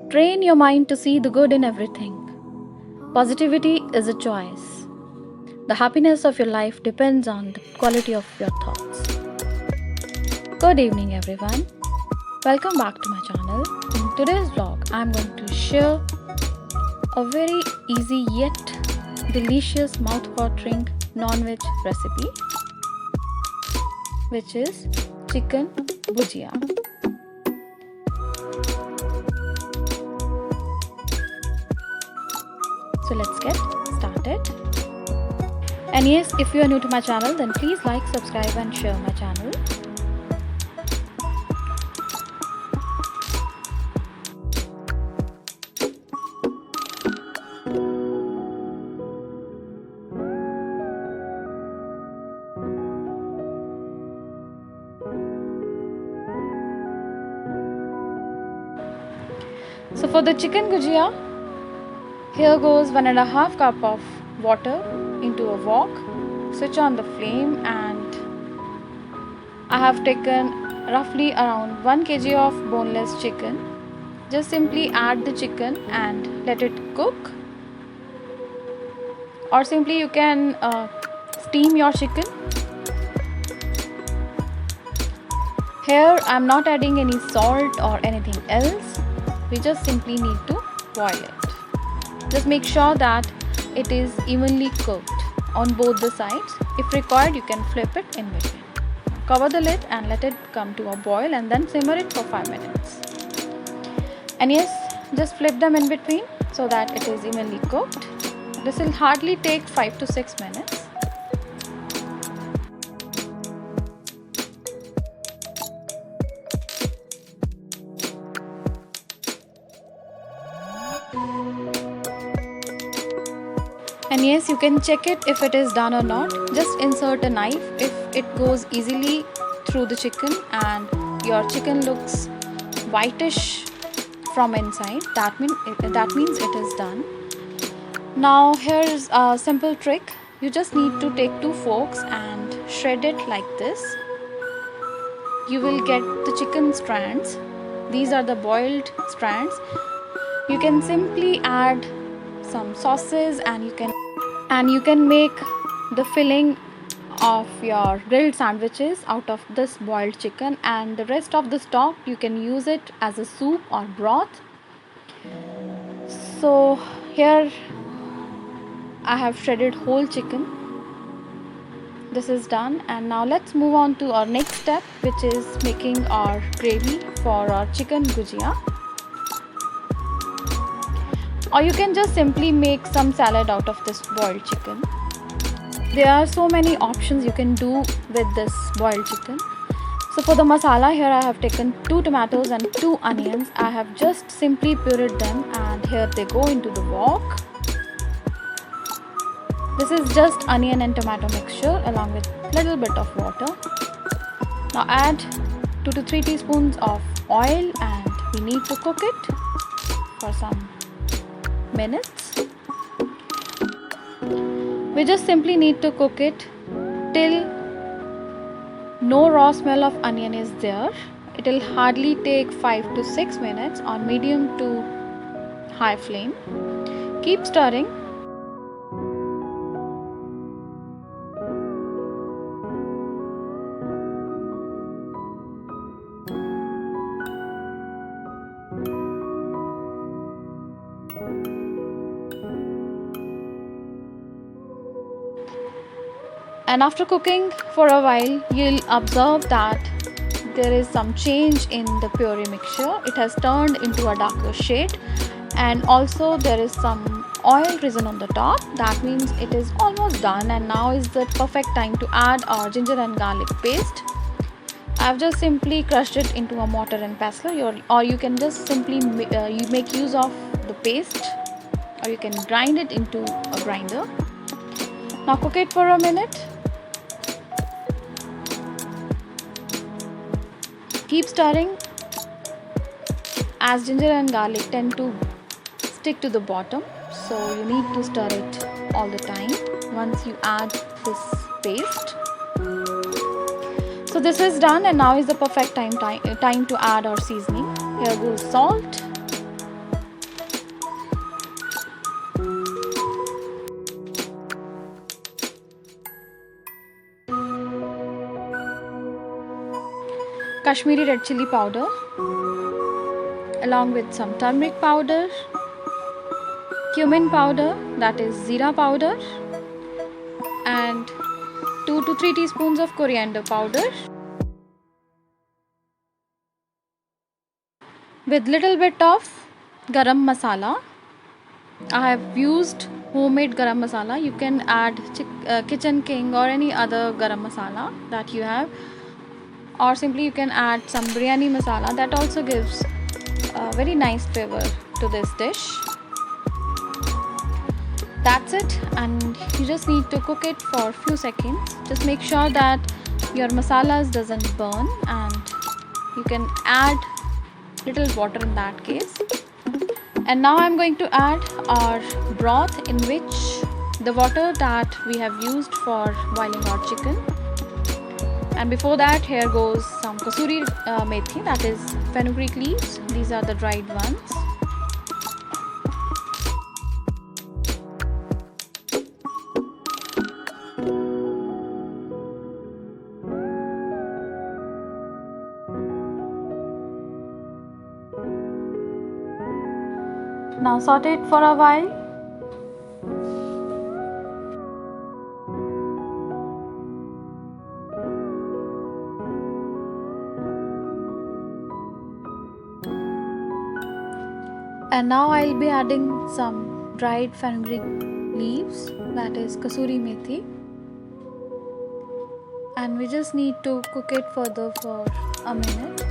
Train your mind to see the good in everything. Positivity is a choice. The happiness of your life depends on the quality of your thoughts. Good evening, everyone. Welcome back to my channel. In today's vlog, I'm going to share a very easy yet delicious mouth-watering non-veg recipe, which is chicken bhujia. So let's get started. And yes, if you are new to my channel, then please like, subscribe and share my channel. So for the chicken bhujia, here goes 1.5 cup of water into a wok. Switch on the flame, and I have taken roughly around 1 kg of boneless chicken. Just simply add the chicken and let it cook, or simply you can steam your chicken. Here I am not adding any salt or anything else. We just simply need to boil it. Just make sure that it is evenly cooked on both the sides. If required, you can flip it in between. Cover the lid and let it come to a boil, and then simmer it for 5 minutes. And yes, just flip them in between so that it is evenly cooked. This will hardly take 5 to 6 minutes. And yes, you can check it if it is done or not. Just insert a knife. If it goes easily through the chicken and your chicken looks whitish from inside, that means it is done. Now here's a simple trick. You just need to take 2 forks and shred it like this. You will get the chicken strands. These are the boiled strands. You can simply add some sauces, and you can make the filling of your grilled sandwiches out of this boiled chicken, and the rest of the stock you can use it as a soup or broth. So here I have shredded whole chicken. This is done, and now let's move on to our next step, which is making our gravy for our chicken bhujia. Or you can just simply make some salad out of this boiled chicken. There are so many options you can do with this boiled chicken. So for the masala, here I have taken 2 tomatoes and 2 onions. I have just simply pureed them, and here they go into the wok. This is just onion and tomato mixture along with little bit of water. Now add 2 to 3 teaspoons of oil, and we need to cook it for some minutes. We just simply need to cook it till no raw smell of onion is there. It will hardly take 5 to 6 minutes on medium to high flame. Keep stirring. And after cooking for a while, you'll observe that there is some change in the puree mixture. It has turned into a darker shade, and also there is some oil risen on the top. That means it is almost done, and now is the perfect time to add our ginger and garlic paste. I've just simply crushed it into a mortar and pestle, or you can just simply you make use of the paste, or you can grind it into a grinder. Now cook it for a minute. Keep stirring, as ginger and garlic tend to stick to the bottom, so you need to stir it all the time once you add this paste. So this is done, and now is the perfect time to add our seasoning. Here goes salt, Kashmiri red chili powder, along with some turmeric powder, cumin powder, that is zira powder, and 2 to 3 teaspoons of coriander powder, with little bit of garam masala. I have used homemade garam masala. You can add Kitchen King or any other garam masala that you have, or simply you can add some biryani masala. That also gives a very nice flavor to this dish. That's it, and you just need to cook it for a few seconds. Just make sure that your masalas doesn't burn, and you can add little water in that case. And now I'm going to add our broth, in which the water that we have used for boiling our chicken. And before that, here goes some kasuri methi, that is fenugreek leaves. These are the dried ones. Now saute it for a while. And now I'll be adding some dried fenugreek leaves, that is kasuri methi. And we just need to cook it further for a minute.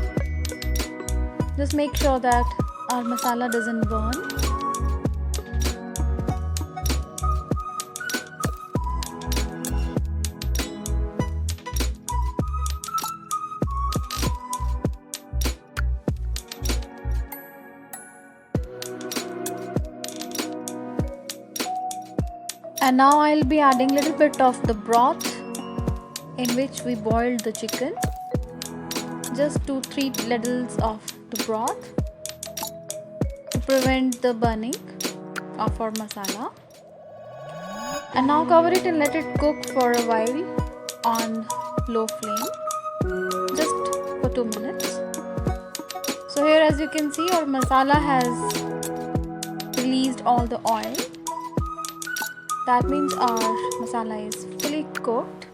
Just make sure that our masala doesn't burn. And now I'll be adding little bit of the broth in which we boiled the chicken. Just 2-3 ladles of the broth to prevent the burning of our masala. And now cover it and let it cook for a while on low flame, just for 2 minutes. So here, as you can see, our masala has released all the oil. That means our masala is fully cooked,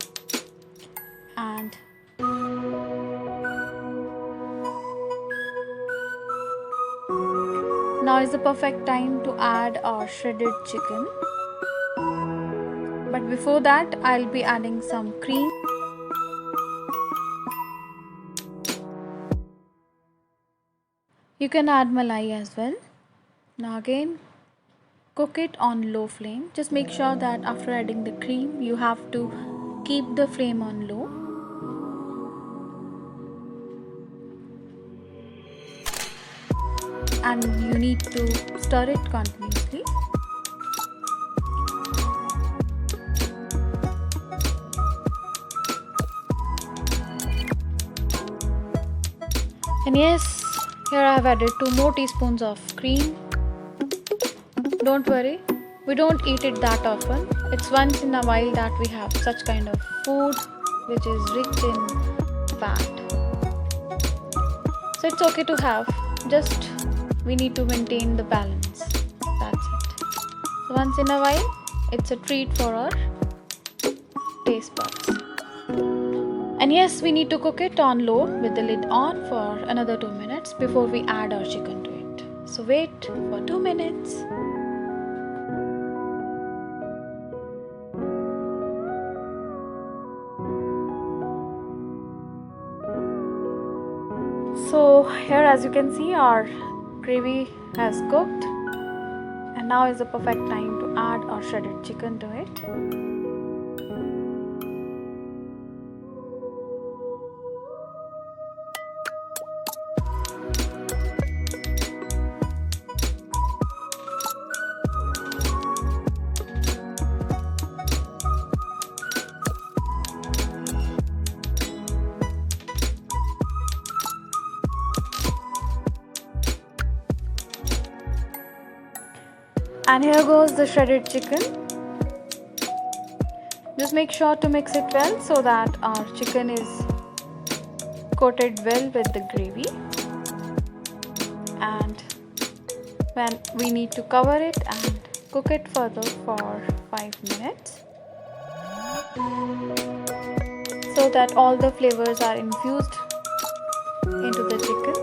and now is the perfect time to add our shredded chicken. But before that, I'll be adding some cream. You can add malai as well. Now again, cook it on low flame. Just make sure that after adding the cream, you have to keep the flame on low. And you need to stir it continuously. And yes, here I have added 2 more teaspoons of cream. Don't worry, we don't eat it that often. It's once in a while that we have such kind of food which is rich in fat. So it's okay to have, just we need to maintain the balance. That's it. So once in a while, it's a treat for our taste buds. And yes, we need to cook it on low with the lid on for another 2 minutes before we add our chicken to it. So wait for 2 minutes. So here, as you can see, our gravy has cooked, and now is the perfect time to add our shredded chicken to it. And here goes the shredded chicken. Just make sure to mix it well so that our chicken is coated well with the gravy, and when we need to cover it and cook it further for 5 minutes so that all the flavors are infused into the chicken.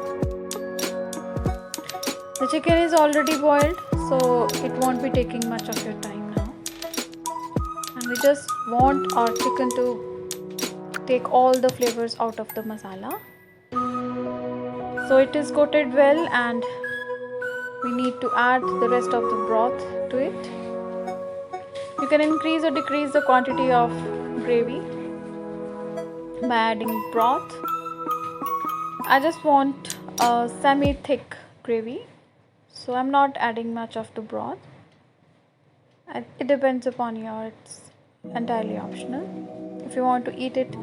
The chicken is already boiled, so it won't be taking much of your time now. And we just want our chicken to take all the flavors out of the masala. So it is coated well, and we need to add the rest of the broth to it. You can increase or decrease the quantity of gravy by adding broth. I just want a semi-thick gravy, so I'm not adding much of the broth. It depends upon you, it's entirely optional. If you want to eat it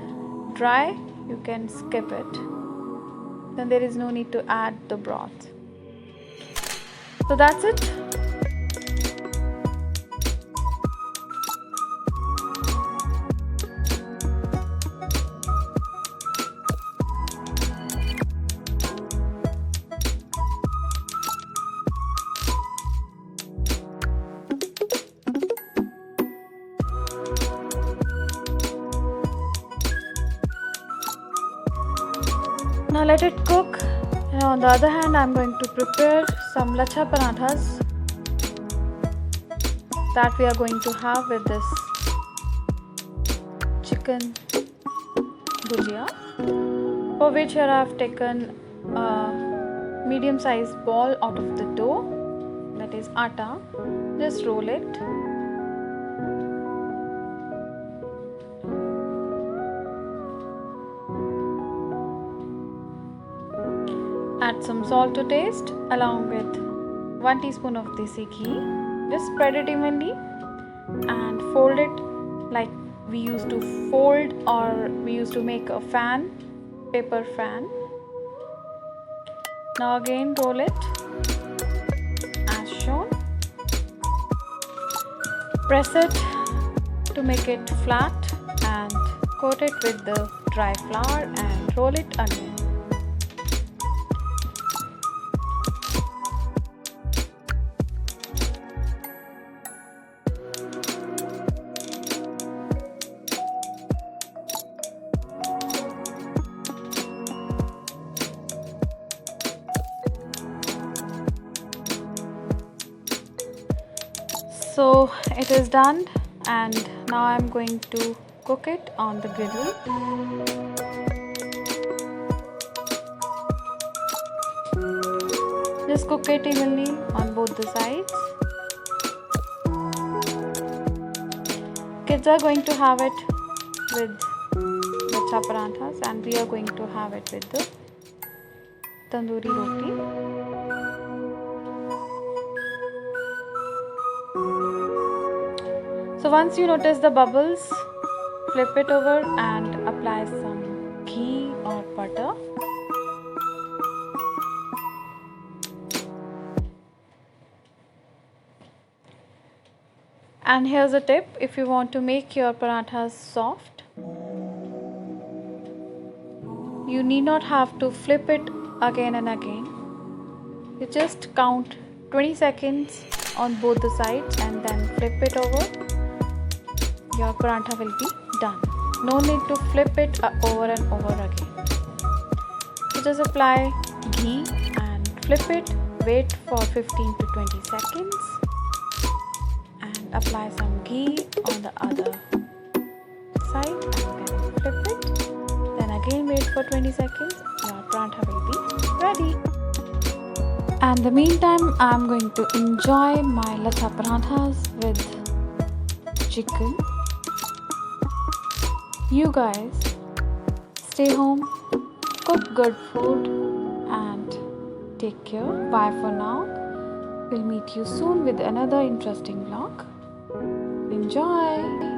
dry, you can skip it. Then there is no need to add the broth. So that's it. Now let it cook. And on the other hand, I'm going to prepare some lachha parathas that we are going to have with this chicken bhujia, for which here I have taken a medium sized ball out of the dough, that is atta. Just roll it. Add some salt to taste along with 1 teaspoon of desi ghee. Just spread it evenly and fold it like we used to fold, or we used to make a fan, paper fan. Now again roll it as shown. Press it to make it flat and coat it with the dry flour and roll it again. So it is done, and now I'm going to cook it on the griddle. Just cook it evenly on both the sides. Kids are going to have it with lachha parathas, and we are going to have it with the tandoori roti. So once you notice the bubbles, flip it over and apply some ghee or butter. And here's a tip: if you want to make your parathas soft, you need not have to flip it again and again. You just count 20 seconds on both the sides and then flip it over. Your paratha will be done. No need to flip it over and over again. So just apply ghee and flip it, wait for 15 to 20 seconds and apply some ghee on the other side and then flip it. Then again wait for 20 seconds. Your paratha will be ready. And in the meantime, I am going to enjoy my lachha parathas with chicken. You guys stay home, cook good food and take care. Bye for now. We'll meet you soon with another interesting vlog. Enjoy!